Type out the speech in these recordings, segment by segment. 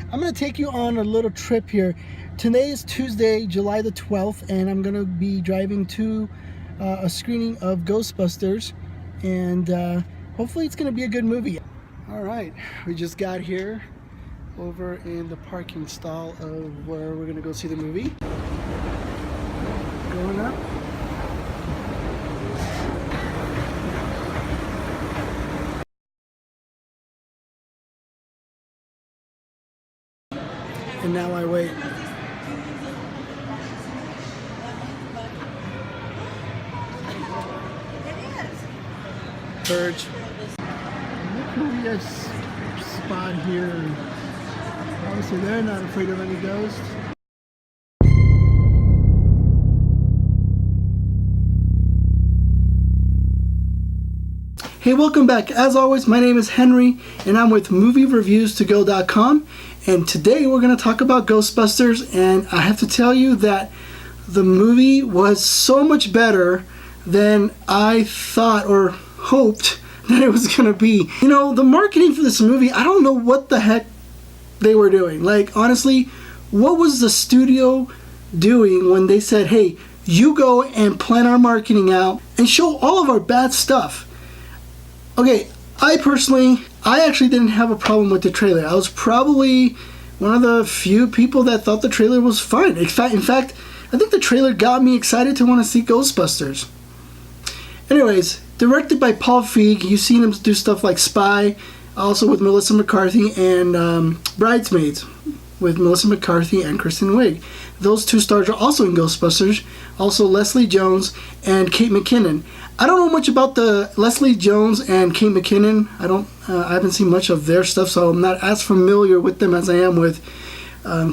I'm going to take you on a little trip here. Today is Tuesday, July the 12th, and I'm going to be driving to a screening of Ghostbusters, and hopefully it's going to be a good movie. All right, we just got here over in the parking stall of where we're going to go see the movie. Going up. And now I wait. Purge. Look who we have spot here. Obviously they're not afraid of any ghosts. Hey, welcome back. As always, my name is Henry, and I'm with MovieReviewsToGo.com. And today we're going to talk about Ghostbusters, and I have to tell you that the movie was so much better than I thought or hoped that it was going to be. You know, the marketing for this movie, I don't know what the heck they were doing. Like, honestly, what was the studio doing when they said, hey, you go and plan our marketing out and show all of our bad stuff? Okay, I actually didn't have a problem with the trailer. I was probably one of the few people that thought the trailer was fun. In fact, I think the trailer got me excited to want to see Ghostbusters. Anyways, directed by Paul Feig. You've seen him do stuff like Spy, also with Melissa McCarthy, and Bridesmaids with Melissa McCarthy and Kristen Wiig. Those two stars are also in Ghostbusters. Also Leslie Jones and Kate McKinnon. I don't know much about the Leslie Jones and Kate McKinnon. I haven't seen much of their stuff, so I'm not as familiar with them as I am with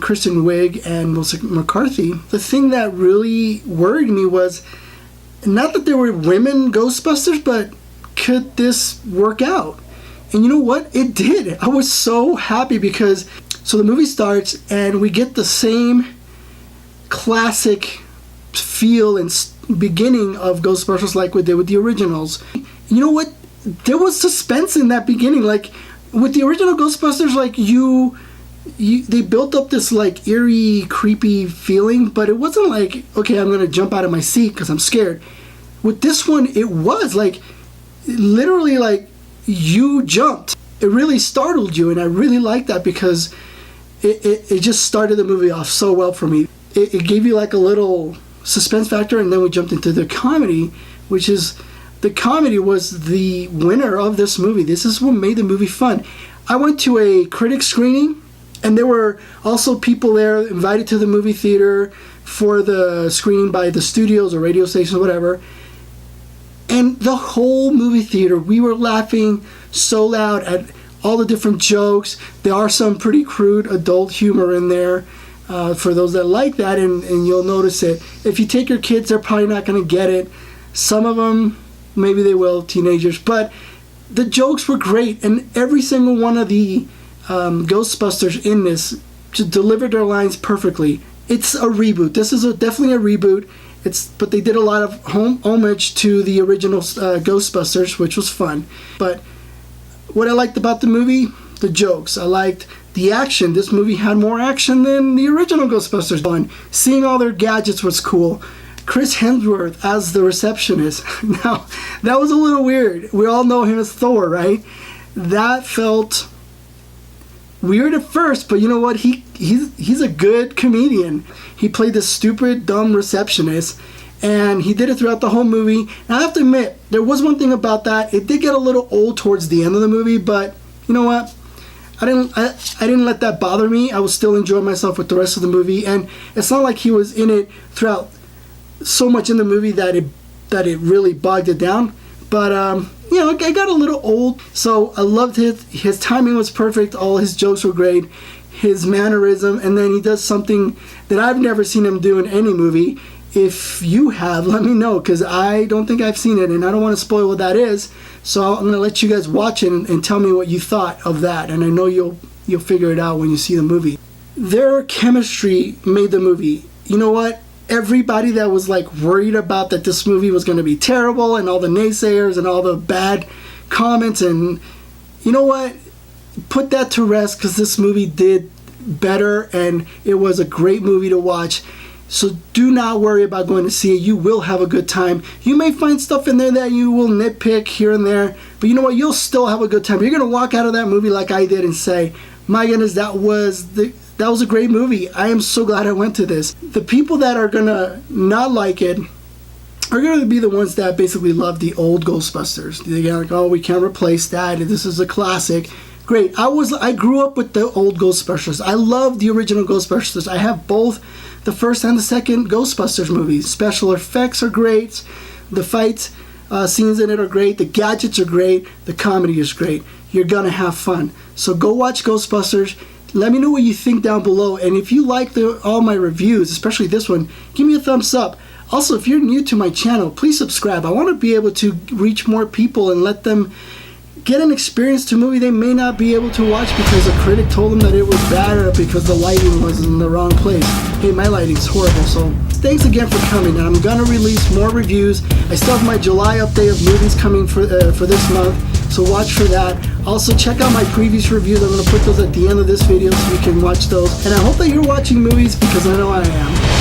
Kristen Wiig and Melissa McCarthy. The thing that really worried me was not that there were women Ghostbusters, but could this work out? And you know what? It did. I was so happy because so the movie starts and we get the same classic feel and beginning of Ghostbusters like we did with the originals. You know what? There was suspense in that beginning. Like with the original Ghostbusters, like they built up this like eerie, creepy feeling, but it wasn't like, okay, I'm gonna jump out of my seat because I'm scared. With this one, it was like literally like you jumped. It really startled you, and I really liked that because it just started the movie off so well for me. It gave you like a little suspense factor, and then we jumped into the comedy, which is the comedy was the winner of this movie. This is what made the movie fun. I went to a critic screening, and there were also people there invited to the movie theater for the screening by the studios or radio stations, whatever. And the whole movie theater, we were laughing so loud at all the different jokes. There are some pretty crude adult humor in there. For those that like that, and you'll notice it. If you take your kids, they're probably not going to get it. Some of them, maybe they will, teenagers. But the jokes were great, and every single one of the Ghostbusters in this just delivered their lines perfectly. It's a reboot. This is definitely a reboot. But they did a lot of homage to the original Ghostbusters, which was fun. But what I liked about the movie, the jokes. I liked the action. This movie had more action than the original Ghostbusters one. Seeing all their gadgets was cool. Chris Hemsworth as the receptionist. Now, that was a little weird. We all know him as Thor, right? That felt weird at first, but you know what? He's a good comedian. He played this stupid, dumb receptionist, and he did it throughout the whole movie. And I have to admit, there was one thing about that. It did get a little old towards the end of the movie, but you know what? I didn't let that bother me. I was still enjoying myself with the rest of the movie, and it's not like he was in it throughout so much in the movie that it really bogged it down. But you know, it got a little old. So I loved his timing was perfect. All his jokes were great. His mannerism, and then he does something that I've never seen him do in any movie. If you have, let me know, because I don't think I've seen it, and I don't want to spoil what that is. So I'm going to let you guys watch it and tell me what you thought of that. And I know you'll figure it out when you see the movie. Their chemistry made the movie. You know what? Everybody that was like worried about that this movie was going to be terrible, and all the naysayers and all the bad comments, and you know what? Put that to rest, because this movie did better, and it was a great movie to watch. So do not worry about going to see it. You will have a good time. You may find stuff in there that you will nitpick here and there, but you know what? You'll still have a good time. You're going to walk out of that movie like I did and say, my goodness, that was a great movie. I am so glad I went to this. The people that are going to not like it are going to be the ones that basically love the old Ghostbusters. They're like, oh, we can't replace that. This is a classic. Great. I grew up with the old Ghostbusters. I love the original Ghostbusters. I have both the first and the second Ghostbusters movies. Special effects are great. The fight scenes in it are great. The gadgets are great. The comedy is great. You're going to have fun. So go watch Ghostbusters. Let me know what you think down below. And if you like all my reviews, especially this one, give me a thumbs up. Also, if you're new to my channel, please subscribe. I want to be able to reach more people and let them get an experience to a movie they may not be able to watch because a critic told them that it was bad or because the lighting was in the wrong place. Hey, my lighting's horrible, so thanks again for coming. And I'm going to release more reviews. I still have my July update of movies coming for this month, so watch for that. Also, check out my previous reviews. I'm going to put those at the end of this video so you can watch those. And I hope that you're watching movies because I know I am.